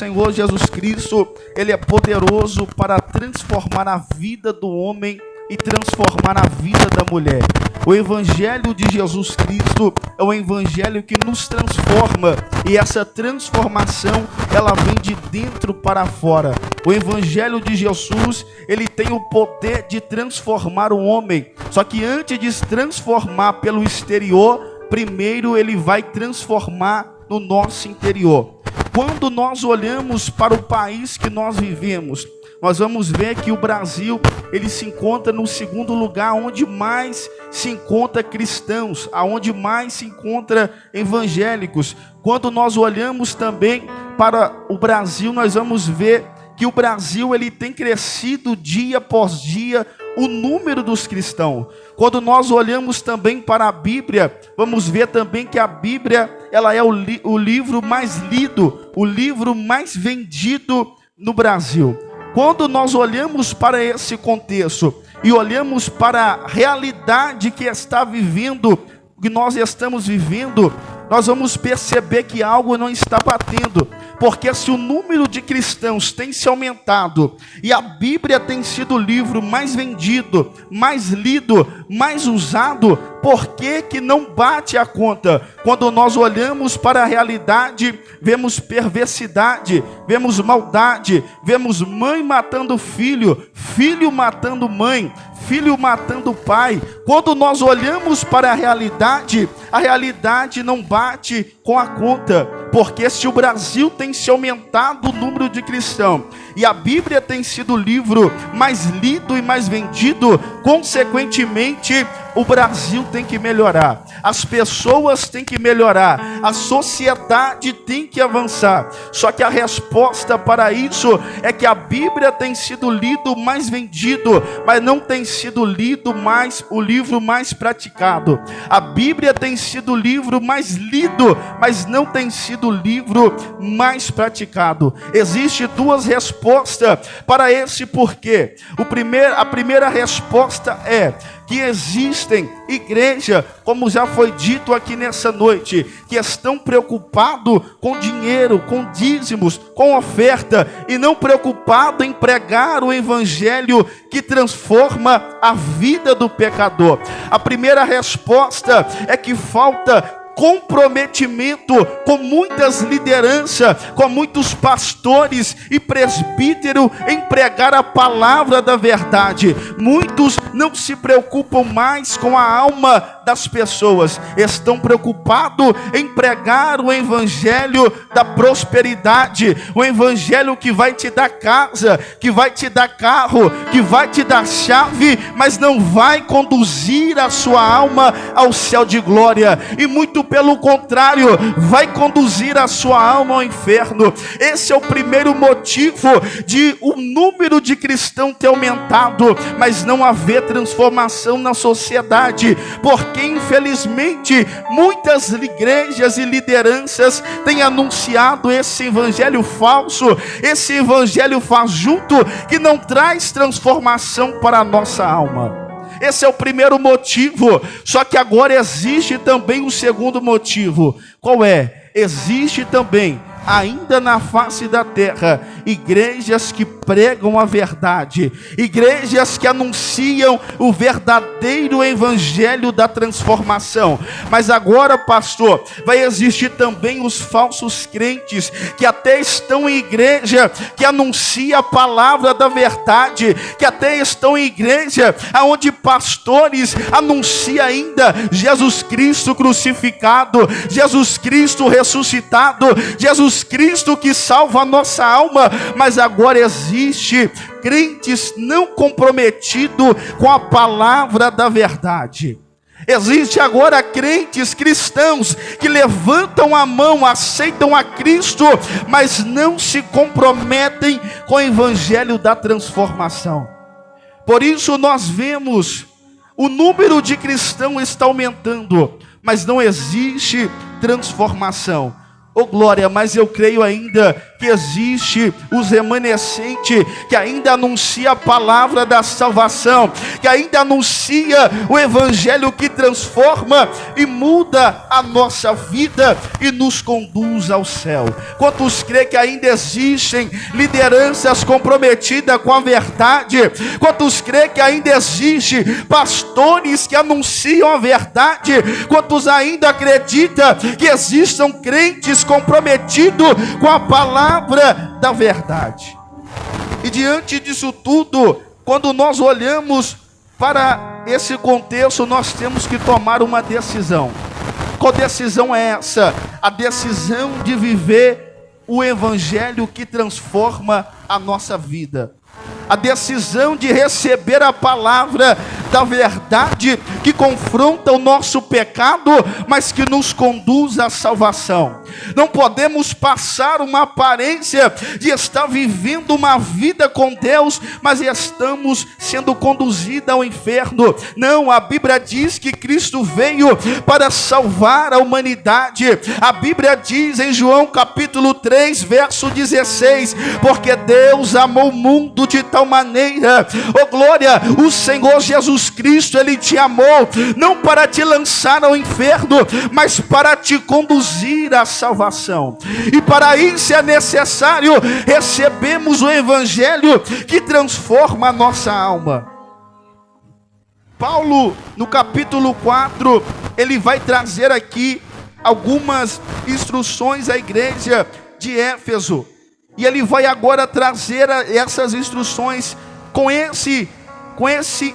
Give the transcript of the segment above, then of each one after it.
Senhor Jesus Cristo, Ele é poderoso para transformar a vida do homem e transformar a vida da mulher. O Evangelho de Jesus Cristo é um Evangelho que nos transforma, e essa transformação, ela vem de dentro para fora. O Evangelho de Jesus, ele tem o poder de transformar o homem, só que antes de transformar pelo exterior, primeiro ele vai transformar no nosso interior. Quando nós olhamos para o país que nós vivemos, nós vamos ver que o Brasil, ele se encontra no segundo lugar, onde mais se encontra cristãos, aonde mais se encontra evangélicos. Quando nós olhamos também para o Brasil, nós vamos ver que o Brasil, ele tem crescido dia após dia o número dos cristãos. Quando nós olhamos também para a Bíblia, vamos ver também que a Bíblia, ela é o livro mais lido, o livro mais vendido no Brasil. Quando nós olhamos para esse contexto e olhamos para a realidade que está vivendo, que nós estamos vivendo, nós vamos perceber que algo não está batendo. Porque se o número de cristãos tem se aumentado e a Bíblia tem sido o livro mais vendido, mais lido, mais usado, por que que não bate a conta? Quando nós olhamos para a realidade, vemos perversidade, vemos maldade, vemos mãe matando filho, filho matando mãe, filho matando pai. Quando nós olhamos para a realidade não bate com a conta. Porque se o Brasil tem se aumentado o número de cristãos e a Bíblia tem sido o livro mais lido e mais vendido, consequentemente o Brasil tem que melhorar, as pessoas têm que melhorar, a sociedade tem que avançar. Só que a resposta para isso é que a Bíblia tem sido lido mais vendido, mas não tem sido lido mais o livro mais praticado. A Bíblia tem sido o livro mais lido, mas não tem sido o livro mais praticado. Existem duas respostas para esse porquê. A primeira resposta é que existem igrejas, como já foi dito aqui nessa noite, que estão preocupados com dinheiro, com dízimos, com oferta, e não preocupados em pregar o evangelho que transforma a vida do pecador. A primeira resposta é que falta comprometimento com muitas lideranças, com muitos pastores e presbíteros em pregar a palavra da verdade. Muitos não se preocupam mais com a alma das pessoas, estão preocupados em pregar o evangelho da prosperidade, o evangelho que vai te dar casa, que vai te dar carro, que vai te dar chave, mas não vai conduzir a sua alma ao céu de glória, e muito pelo contrário, vai conduzir a sua alma ao inferno. Esse é o primeiro motivo de o número de cristãos ter aumentado, mas não haver transformação na sociedade, porque infelizmente muitas igrejas e lideranças têm anunciado esse evangelho falso, esse evangelho fajuto que não traz transformação para a nossa alma. Esse é o primeiro motivo. Só que agora existe também um segundo motivo. Qual é? Existe também, ainda na face da terra, igrejas que pregam a verdade, igrejas que anunciam o verdadeiro evangelho da transformação. Mas agora, pastor, vai existir também os falsos crentes, que até estão em igreja que anuncia a palavra da verdade, que até estão em igreja onde pastores anunciam ainda Jesus Cristo crucificado, Jesus Cristo ressuscitado, Jesus Cristo que salva a nossa alma. Mas agora existe crentes não comprometidos com a palavra da verdade. Existe agora crentes cristãos que levantam a mão, aceitam a Cristo, mas não se comprometem com o evangelho da transformação. Por isso nós vemos o número de cristãos está aumentando, mas não existe transformação. Oh glória, mas eu creio ainda que existe os remanescentes que ainda anuncia a palavra da salvação, que ainda anuncia o evangelho que transforma e muda a nossa vida e nos conduz ao céu. Quantos crê que ainda existem lideranças comprometidas com a verdade? Quantos crê que ainda existem pastores que anunciam a verdade? Quantos ainda acreditam que existam crentes comprometidos com a palavra da verdade? E diante disso tudo, quando nós olhamos para esse contexto, nós temos que tomar uma decisão. Qual decisão é essa? A decisão de viver o evangelho que transforma a nossa vida. A decisão de receber a palavra da verdade que confronta o nosso pecado, mas que nos conduz à salvação. Não podemos passar uma aparência de estar vivendo uma vida com Deus, mas estamos sendo conduzidos ao inferno. Não, a Bíblia diz que Cristo veio para salvar a humanidade. A Bíblia diz em João capítulo 3, verso 16, porque Deus amou o mundo de tal maneira, oh glória, o Senhor Jesus Cristo, Ele te amou, não para te lançar ao inferno, mas para te conduzir à salvação. E para isso é necessário recebermos o evangelho que transforma a nossa alma. Paulo, no capítulo 4, ele vai trazer aqui algumas instruções à igreja de Éfeso. E ele vai agora trazer essas instruções com esse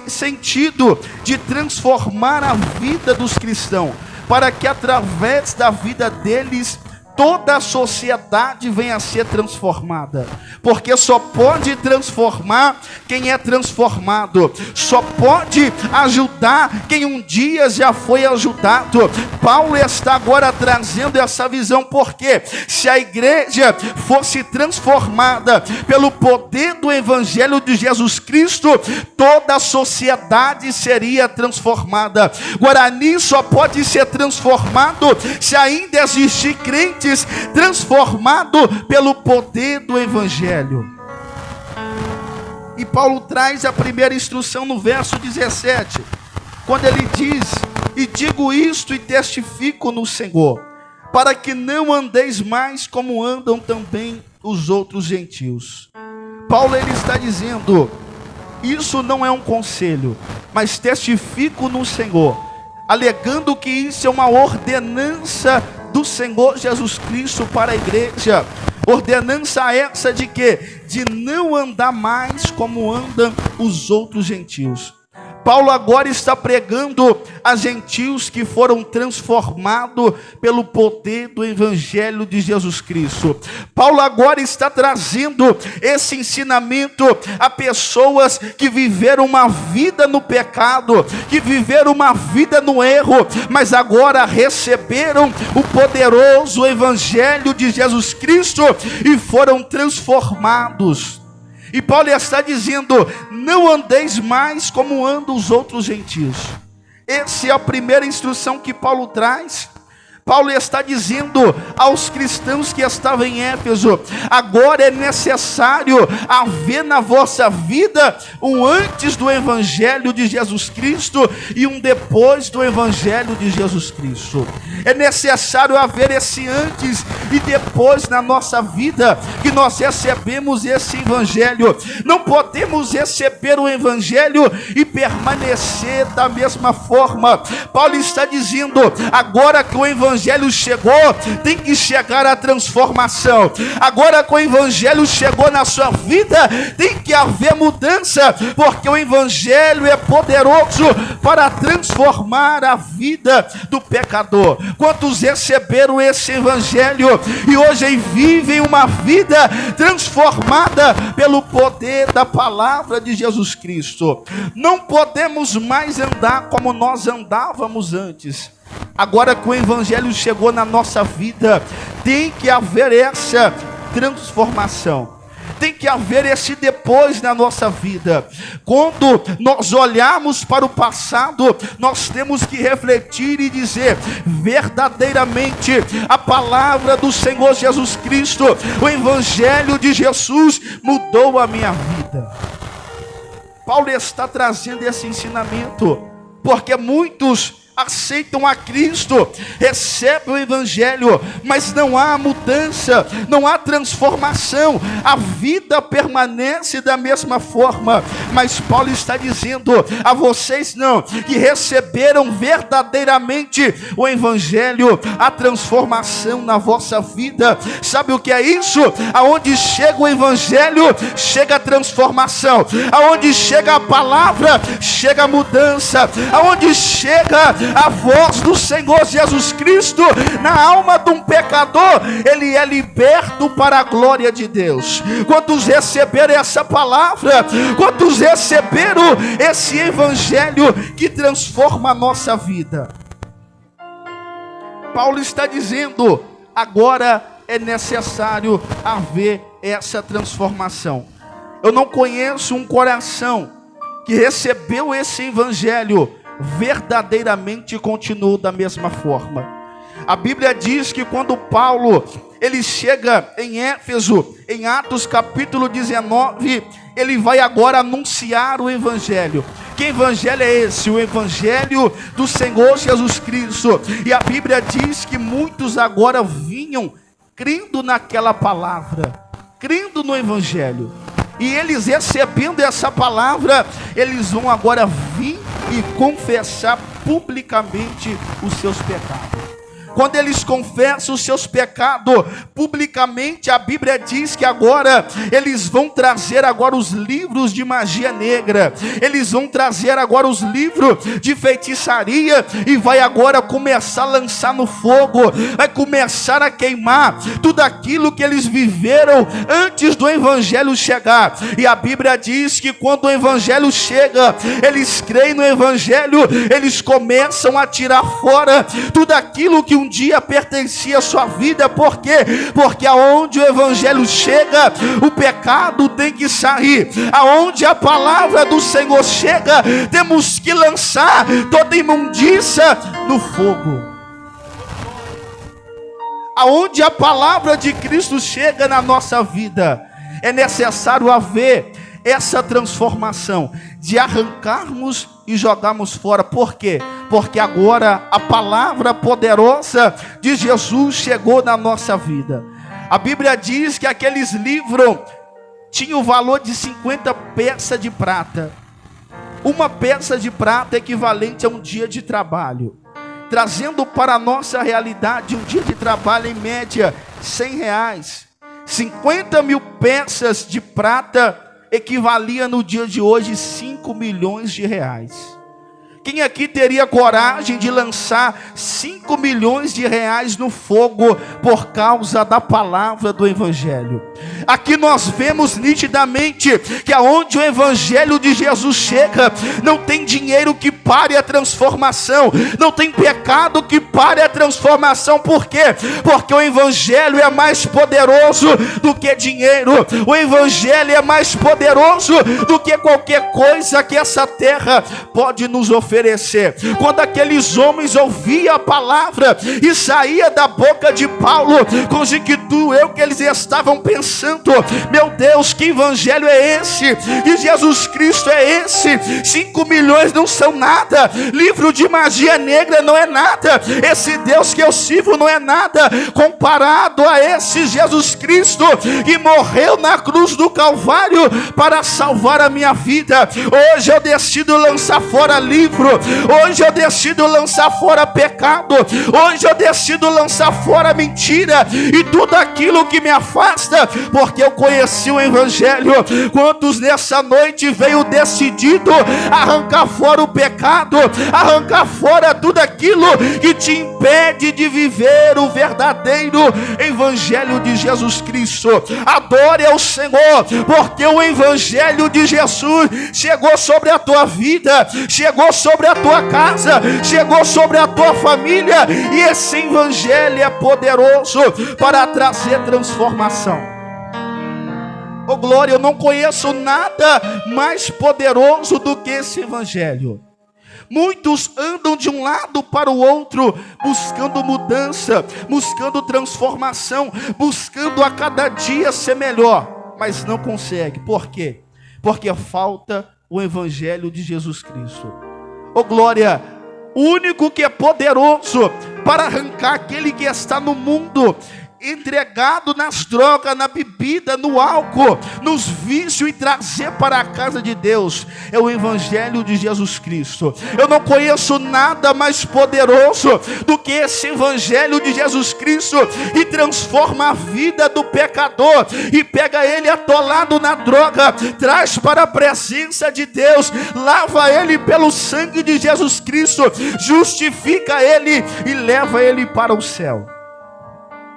sentido de transformar a vida dos cristãos, para que através da vida deles toda a sociedade venha a ser transformada. Porque só pode transformar quem é transformado. Só pode ajudar quem um dia já foi ajudado. Paulo está agora trazendo essa visão, porque se a igreja fosse transformada pelo poder do evangelho de Jesus Cristo, toda a sociedade seria transformada. Guarani só pode ser transformado se ainda existir crentes transformado pelo poder do evangelho. E Paulo traz a primeira instrução no verso 17, quando ele diz: e digo isto e testifico no Senhor, para que não andeis mais como andam também os outros gentios. Paulo, ele está dizendo, isso não é um conselho, mas testifico no Senhor, alegando que isso é uma ordenança do Senhor Jesus Cristo para a igreja. Ordenança essa de quê? De não andar mais como andam os outros gentios. Paulo agora está pregando a gentios que foram transformados pelo poder do evangelho de Jesus Cristo. Paulo agora está trazendo esse ensinamento a pessoas que viveram uma vida no pecado, que viveram uma vida no erro, mas agora receberam o poderoso evangelho de Jesus Cristo e foram transformados. E Paulo está dizendo, não andeis mais como andam os outros gentios. Essa é a primeira instrução que Paulo traz. Paulo está dizendo aos cristãos que estavam em Éfeso, agora é necessário haver na vossa vida um antes do evangelho de Jesus Cristo e um depois do evangelho de Jesus Cristo. É necessário haver esse antes e depois na nossa vida, que nós recebemos esse evangelho. Não podemos receber o evangelho e permanecer da mesma forma. Paulo está dizendo, agora que o evangelho chegou, tem que chegar a transformação. Agora que o evangelho chegou na sua vida, tem que haver mudança, porque o evangelho é poderoso para transformar a vida do pecador. Quantos receberam esse evangelho e hoje vivem uma vida transformada pelo poder da palavra de Jesus Cristo? Não podemos mais andar como nós andávamos antes. Agora que o evangelho chegou na nossa vida, tem que haver essa transformação. tem que haver esse depois na nossa vida. Quando nós olharmos para o passado, nós temos que refletir e dizer: verdadeiramente a palavra do Senhor Jesus Cristo, o Evangelho de Jesus mudou a minha vida. Paulo está trazendo esse ensinamento, porque muitos aceitam a Cristo, recebem o Evangelho, mas não há mudança, não há transformação, a vida permanece da mesma forma. Mas Paulo está dizendo a vocês não, que receberam verdadeiramente o Evangelho, a transformação na vossa vida. Sabe o que é isso? Aonde chega o Evangelho, chega a transformação. Aonde chega a palavra, chega a mudança. Aonde chega a voz do Senhor Jesus Cristo na alma de um pecador, ele é liberto para a glória de Deus. Quantos receberam essa palavra? Quantos receberam esse Evangelho que transforma a nossa vida? Paulo está dizendo: agora é necessário haver essa transformação. Eu não conheço um coração que recebeu esse Evangelho verdadeiramente continuou da mesma forma. A Bíblia diz que quando Paulo ele chega em Éfeso, em Atos capítulo 19, ele vai agora anunciar o Evangelho. Que Evangelho é esse? O Evangelho do Senhor Jesus Cristo. E a Bíblia diz que muitos agora vinham crendo naquela palavra, crendo no Evangelho. E eles recebendo essa palavra, eles vão agora vir e confessar publicamente os seus pecados. Quando eles confessam os seus pecados publicamente, a Bíblia diz que agora eles vão trazer agora os livros de magia negra, eles vão trazer agora os livros de feitiçaria e vai agora começar a lançar no fogo, vai começar a queimar tudo aquilo que eles viveram antes do Evangelho chegar. E a Bíblia diz que quando o Evangelho chega, eles creem no Evangelho, eles começam a tirar fora tudo aquilo que um dia pertencia à sua vida. Por quê? Porque aonde o Evangelho chega, o pecado tem que sair. Aonde a palavra do Senhor chega, temos que lançar toda imundícia no fogo. Aonde a palavra de Cristo chega na nossa vida, é necessário haver essa transformação de arrancarmos e jogarmos fora. Por quê? Porque agora a palavra poderosa de Jesus chegou na nossa vida. A Bíblia diz que aqueles livros tinham o valor de 50 peças de prata. Uma peça de prata equivalente a um dia de trabalho. Trazendo para a nossa realidade, um dia de trabalho em média R$100. 50 mil peças de prata equivalia no dia de hoje 5 milhões de reais. Quem aqui teria coragem de lançar 5 milhões de reais no fogo por causa da palavra do Evangelho? Aqui nós vemos nitidamente que aonde o Evangelho de Jesus chega, não tem dinheiro que pare a transformação, não tem pecado que pare a transformação. Por quê? Porque o Evangelho é mais poderoso do que dinheiro, o Evangelho é mais poderoso do que qualquer coisa que essa terra pode nos oferecer. Quando aqueles homens ouviam a palavra e saía da boca de Paulo, conjecturou eu que eles estavam pensando: meu Deus, que evangelho é esse? Que Jesus Cristo é esse? 5 milhões não são nada, livro de magia negra não é nada, esse Deus que eu sirvo não é nada comparado a esse Jesus Cristo que morreu na cruz do Calvário para salvar a minha vida. Hoje eu decido lançar fora livro, hoje eu decido lançar fora pecado, hoje eu decido lançar fora mentira e tudo aquilo que me afasta, porque eu conheci o Evangelho. Quantos nessa noite veio decidido arrancar fora o pecado, arrancar fora tudo aquilo que te impede de viver o verdadeiro Evangelho de Jesus Cristo? Adore ao Senhor, porque o Evangelho de Jesus chegou sobre a tua vida, chegou sobre a tua casa, chegou sobre a tua família, e esse Evangelho é poderoso para trazer transformação. Oh glória, eu não conheço nada mais poderoso do que esse evangelho. Muitos andam de um lado para o outro, buscando mudança, buscando transformação, buscando a cada dia ser melhor, mas não consegue. Por quê? Porque falta o evangelho de Jesus Cristo. Oh glória, o único que é poderoso para arrancar aquele que está no mundo, entregado nas drogas, na bebida, no álcool, nos vícios, e trazer para a casa de Deus, é o evangelho de Jesus Cristo. Eu não conheço nada mais poderoso do que esse evangelho de Jesus Cristo, e transforma a vida do pecador, e pega ele atolado na droga, traz para a presença de Deus, lava ele pelo sangue de Jesus Cristo, justifica ele e leva ele para o céu.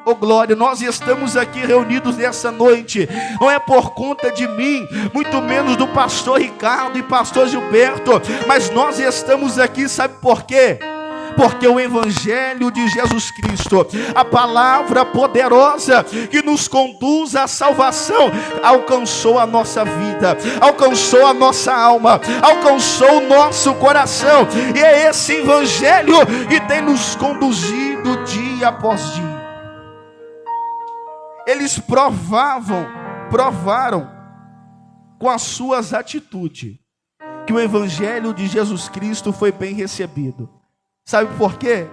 Oh glória, nós estamos aqui reunidos nessa noite, não é por conta de mim, muito menos do pastor Ricardo e pastor Gilberto, mas nós estamos aqui, sabe por quê? Porque o evangelho de Jesus Cristo, a palavra poderosa que nos conduz à salvação, alcançou a nossa vida, alcançou a nossa alma, alcançou o nosso coração, e é esse evangelho que tem nos conduzido dia após dia. Eles provaram com as suas atitudes que o evangelho de Jesus Cristo foi bem recebido. Sabe por quê?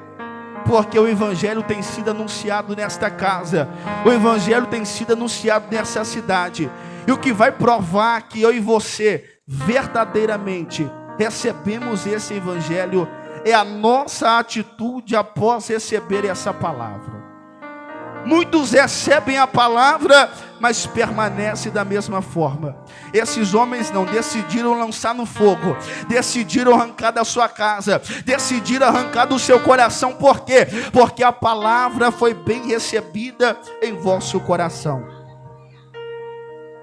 Porque o evangelho tem sido anunciado nesta casa, o evangelho tem sido anunciado nessa cidade, e o que vai provar que eu e você verdadeiramente recebemos esse evangelho é a nossa atitude após receber essa palavra. Muitos recebem a palavra, mas permanecem da mesma forma. Esses homens não decidiram lançar no fogo, decidiram arrancar da sua casa, decidiram arrancar do seu coração. Por quê? Porque a palavra foi bem recebida em vosso coração.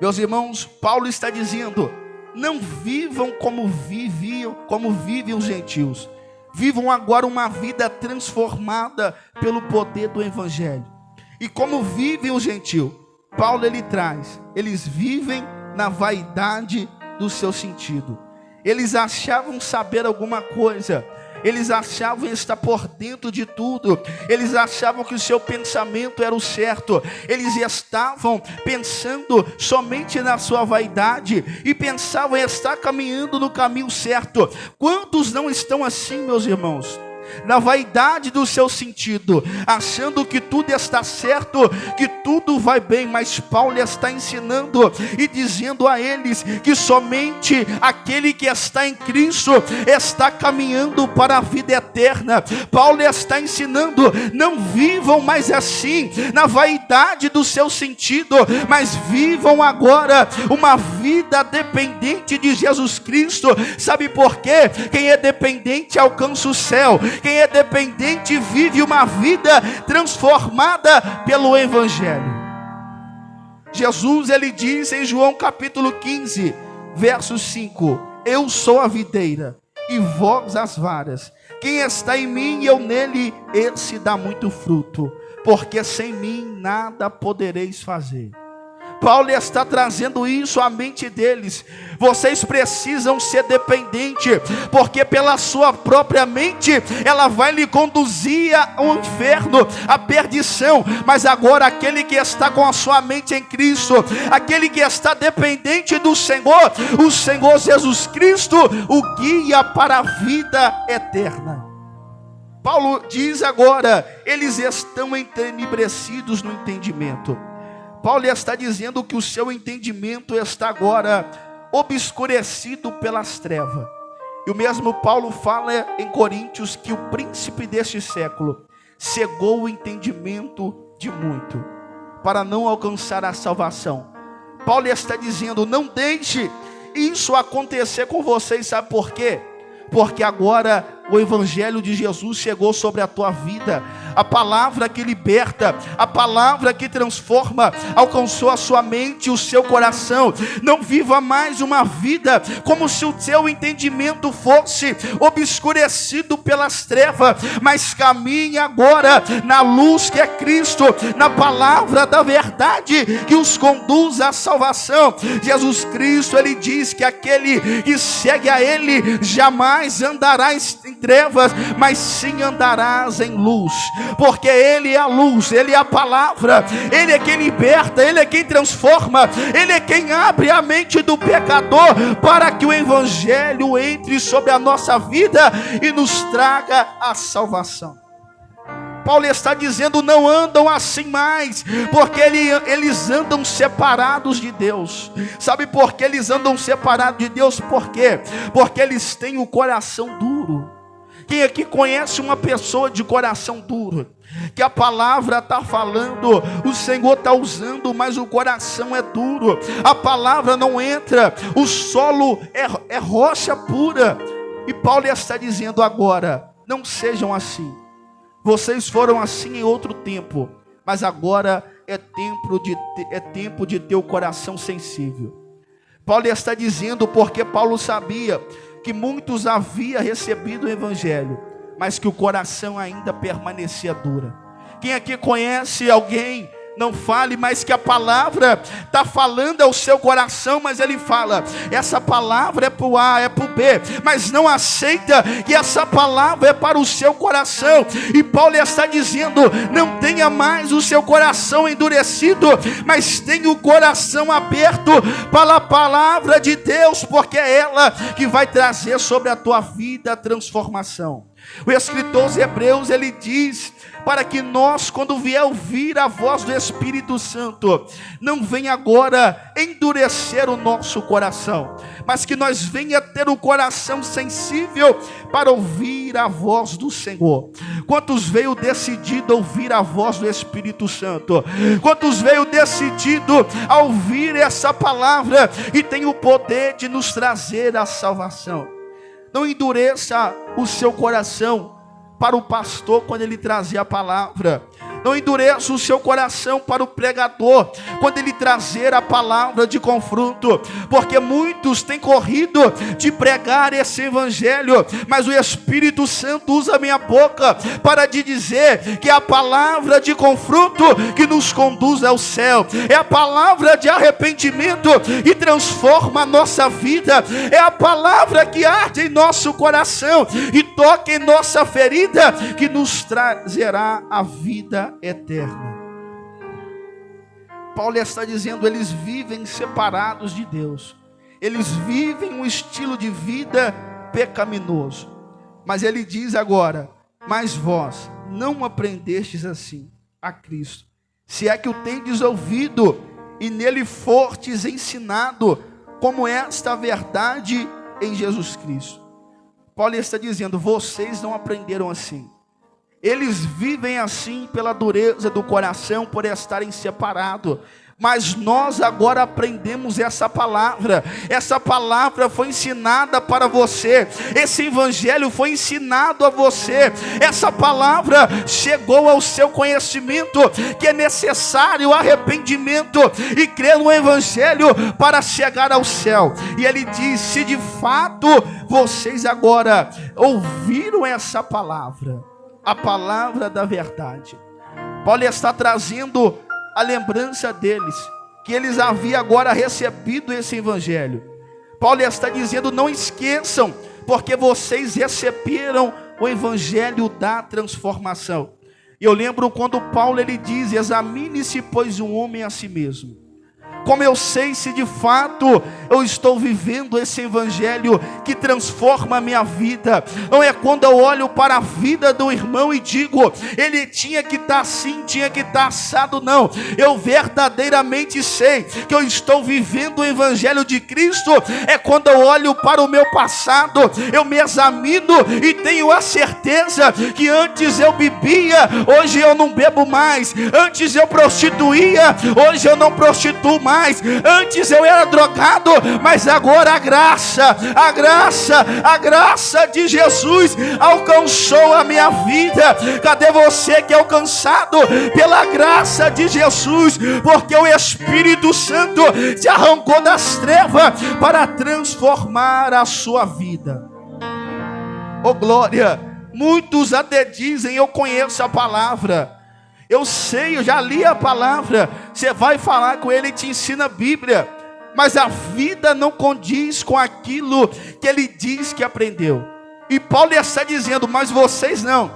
Meus irmãos, Paulo está dizendo: não vivam como vivem os gentios. Vivam agora uma vida transformada pelo poder do evangelho. E como vivem os gentios? Paulo ele traz, eles vivem na vaidade do seu sentido. Eles achavam saber alguma coisa, eles achavam estar por dentro de tudo, eles achavam que o seu pensamento era o certo, eles estavam pensando somente na sua vaidade e pensavam em estar caminhando no caminho certo. Quantos não estão assim, meus irmãos? Na vaidade do seu sentido, achando que tudo está certo, que tudo vai bem. Mas Paulo está ensinando e dizendo a eles que somente aquele que está em Cristo está caminhando para a vida eterna. Paulo está ensinando: não vivam mais assim, na vaidade do seu sentido, mas vivam agora uma vida dependente de Jesus Cristo. Sabe por quê? Quem é dependente alcança o céu. Quem é dependente vive uma vida transformada pelo evangelho. Jesus ele diz em João capítulo 15, verso 5: eu sou a videira e vós as varas. Quem está em mim e eu nele, esse dá muito fruto, porque sem mim nada podereis fazer. Paulo está trazendo isso à mente deles. Vocês precisam ser dependentes, porque pela sua própria mente ela vai lhe conduzir ao inferno, à perdição. Mas agora aquele que está com a sua mente em Cristo, aquele que está dependente do Senhor, o Senhor Jesus Cristo o guia para a vida eterna. Paulo diz agora: eles estão entenebrecidos no entendimento. Paulo está dizendo que o seu entendimento está agora obscurecido pelas trevas. E o mesmo Paulo fala em Coríntios que o príncipe deste século cegou o entendimento de muito, para não alcançar a salvação. Paulo está dizendo: não deixe isso acontecer com vocês. Sabe por quê? Porque agora o evangelho de Jesus chegou sobre a tua vida. A palavra que liberta, a palavra que transforma, alcançou a sua mente e o seu coração. Não viva mais uma vida como se o teu entendimento fosse obscurecido pelas trevas, mas caminhe agora na luz que é Cristo, na palavra da verdade que os conduz à salvação. Jesus Cristo, ele diz que aquele que segue a ele jamais andará em trevas, mas sim andarás em luz, porque ele é a luz, ele é a palavra, ele é quem liberta, ele é quem transforma, ele é quem abre a mente do pecador para que o evangelho entre sobre a nossa vida e nos traga a salvação. Paulo está dizendo: não andam assim mais, porque eles andam separados de Deus. Sabe por que eles andam separados de Deus? Por quê? Porque eles têm o coração duro. Quem aqui conhece uma pessoa de coração duro? Que a palavra está falando, o Senhor está usando, mas o coração é duro, a palavra não entra, o solo é rocha pura. E Paulo está dizendo agora: não sejam assim. Vocês foram assim em outro tempo, mas agora é tempo de ter o coração sensível. Paulo está dizendo porque Paulo sabia que muitos haviam recebido o evangelho, mas que o coração ainda permanecia duro. Quem aqui conhece alguém, não fale, mas que a palavra está falando ao seu coração, mas ele fala: essa palavra é para o A, é para o B, mas não aceita que essa palavra é para o seu coração. E Paulo está dizendo: não tenha mais o seu coração endurecido, mas tenha o coração aberto para a palavra de Deus, porque é ela que vai trazer sobre a tua vida a transformação. O escritor aos Hebreus, ele diz para que nós, quando vier ouvir a voz do Espírito Santo, não venha agora endurecer o nosso coração, mas que nós venha ter o coração sensível para ouvir a voz do Senhor. Quantos veio decidido a ouvir a voz do Espírito Santo? Quantos veio decidido a ouvir essa palavra e tem o poder de nos trazer a salvação? Não endureça o seu coração para o pastor quando ele trazer a palavra. Não endureça o seu coração para o pregador quando ele trazer a palavra de confronto, porque muitos têm corrido de pregar esse evangelho, mas o Espírito Santo usa a minha boca para te dizer que é a palavra de confronto que nos conduz ao céu, é a palavra de arrependimento e transforma a nossa vida, é a palavra que arde em nosso coração e toca em nossa ferida, que nos trazerá a vida eterna. Paulo está dizendo: eles vivem separados de Deus, eles vivem um estilo de vida pecaminoso, mas ele diz agora: mas vós não aprendestes assim a Cristo, se é que o tendes ouvido e nele fortes ensinado, como esta verdade em Jesus Cristo. Paulo está dizendo: vocês não aprenderam assim. Eles vivem assim pela dureza do coração, por estarem separados. Mas nós agora aprendemos essa palavra. Essa palavra foi ensinada para você. Esse evangelho foi ensinado a você. Essa palavra chegou ao seu conhecimento, que é necessário arrependimento e crer no evangelho para chegar ao céu. E ele diz: se de fato vocês agora ouviram essa palavra, a palavra da verdade. Paulo está trazendo a lembrança deles, que eles haviam agora recebido esse evangelho. Paulo está dizendo: não esqueçam, porque vocês receberam o evangelho da transformação. E eu lembro quando Paulo ele diz: examine-se, pois, um homem a si mesmo. Como eu sei se de fato eu estou vivendo esse evangelho que transforma a minha vida? Não é quando eu olho para a vida do irmão e digo: ele tinha que estar assim, tinha que estar assado. Não, eu verdadeiramente sei que eu estou vivendo o evangelho de Cristo. É quando eu olho para o meu passado, eu me examino e tenho a certeza que antes eu bebia, hoje eu não bebo mais. Antes eu prostituía, hoje eu não prostituo mais. mais. Antes eu era drogado, mas agora a graça de Jesus alcançou a minha vida. Cadê você que é alcançado pela graça de Jesus? Porque o Espírito Santo se arrancou das trevas para transformar a sua vida. Oh glória! Muitos até dizem: eu conheço a palavra, eu sei, eu já li a palavra. Você vai falar com ele e te ensina a Bíblia, mas a vida não condiz com aquilo que ele diz que aprendeu. E Paulo está dizendo: mas vocês não.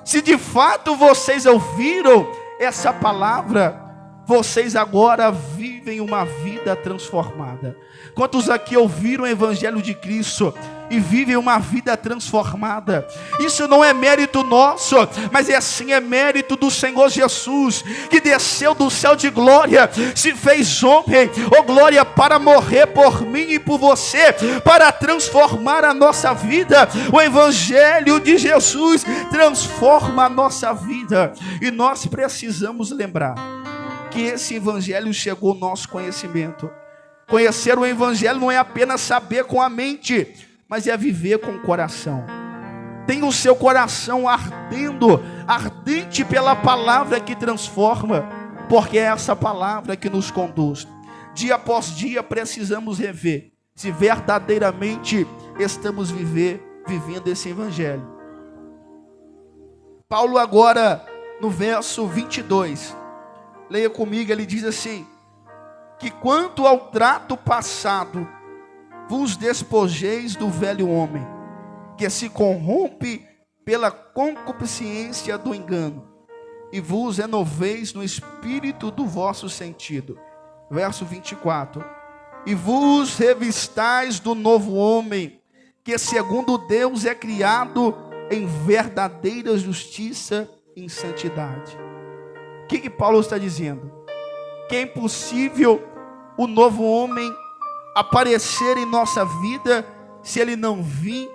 Se de fato vocês ouviram essa palavra, vocês agora vivem uma vida transformada. Quantos aqui ouviram o Evangelho de Cristo e vivem uma vida transformada? Isso não é mérito nosso, mas é mérito do Senhor Jesus, que desceu do céu de glória, se fez homem, oh glória, para morrer por mim e por você, para transformar a nossa vida. O Evangelho de Jesus transforma a nossa vida, e nós precisamos lembrar que esse Evangelho chegou ao nosso conhecimento. Conhecer o Evangelho não é apenas saber com a mente, mas é viver com o coração. Tenha o seu coração ardente pela palavra que transforma, porque é essa palavra que nos conduz. Dia após dia precisamos rever se verdadeiramente estamos vivendo esse Evangelho. Paulo agora no verso 22, leia comigo, ele diz assim: que quanto ao trato passado, vos despojeis do velho homem, que se corrompe pela concupiscência do engano, e vos renoveis no espírito do vosso sentido. Verso 24: e vos revistais do novo homem, que segundo Deus é criado em verdadeira justiça e em santidade. O que Paulo está dizendo? Que é impossível o novo homem aparecer em nossa vida se ele não vir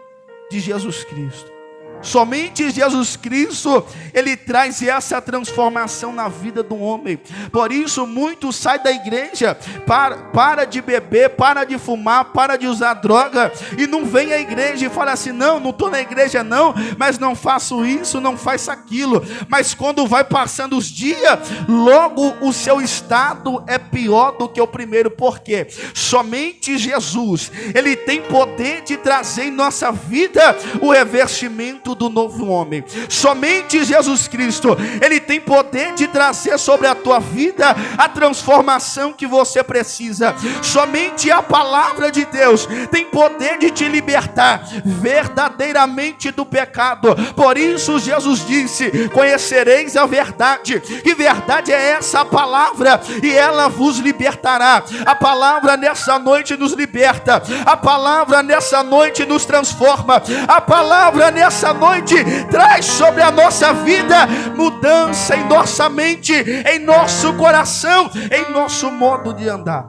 de Jesus Cristo. Somente Jesus Cristo, ele traz essa transformação na vida do homem. Por isso muitos saem da igreja, para de beber, para de fumar, para de usar droga, e não vem à igreja e fala assim: não estou na igreja não, mas não faço isso, não faço aquilo. Mas quando vai passando os dias, logo o seu estado é pior do que o primeiro. Por quê? Somente Jesus, ele tem poder de trazer em nossa vida o revestimento do novo homem. Somente Jesus Cristo, ele tem poder de trazer sobre a tua vida a transformação que você precisa. Somente a palavra de Deus tem poder de te libertar verdadeiramente do pecado. Por isso Jesus disse: conhecereis a verdade, e verdade é essa palavra, e ela vos libertará. A palavra nessa noite nos liberta, a palavra nessa noite nos transforma, a palavra nessa noite traz sobre a nossa vida mudança em nossa mente, em nosso coração, em nosso modo de andar.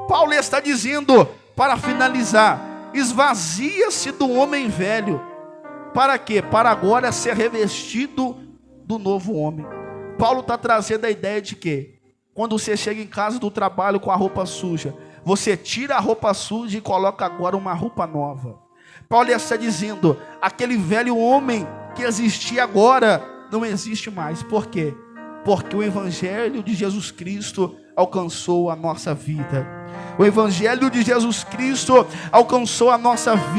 Paulo está dizendo, para finalizar: esvazia-se do homem velho. Para quê? Para agora ser revestido do novo homem. Paulo está trazendo a ideia de que quando você chega em casa do trabalho com a roupa suja, você tira a roupa suja e coloca agora uma roupa nova. Paulo está dizendo: aquele velho homem que existia agora não existe mais. Por quê? Porque o Evangelho de Jesus Cristo alcançou a nossa vida. O Evangelho de Jesus Cristo alcançou a nossa vida.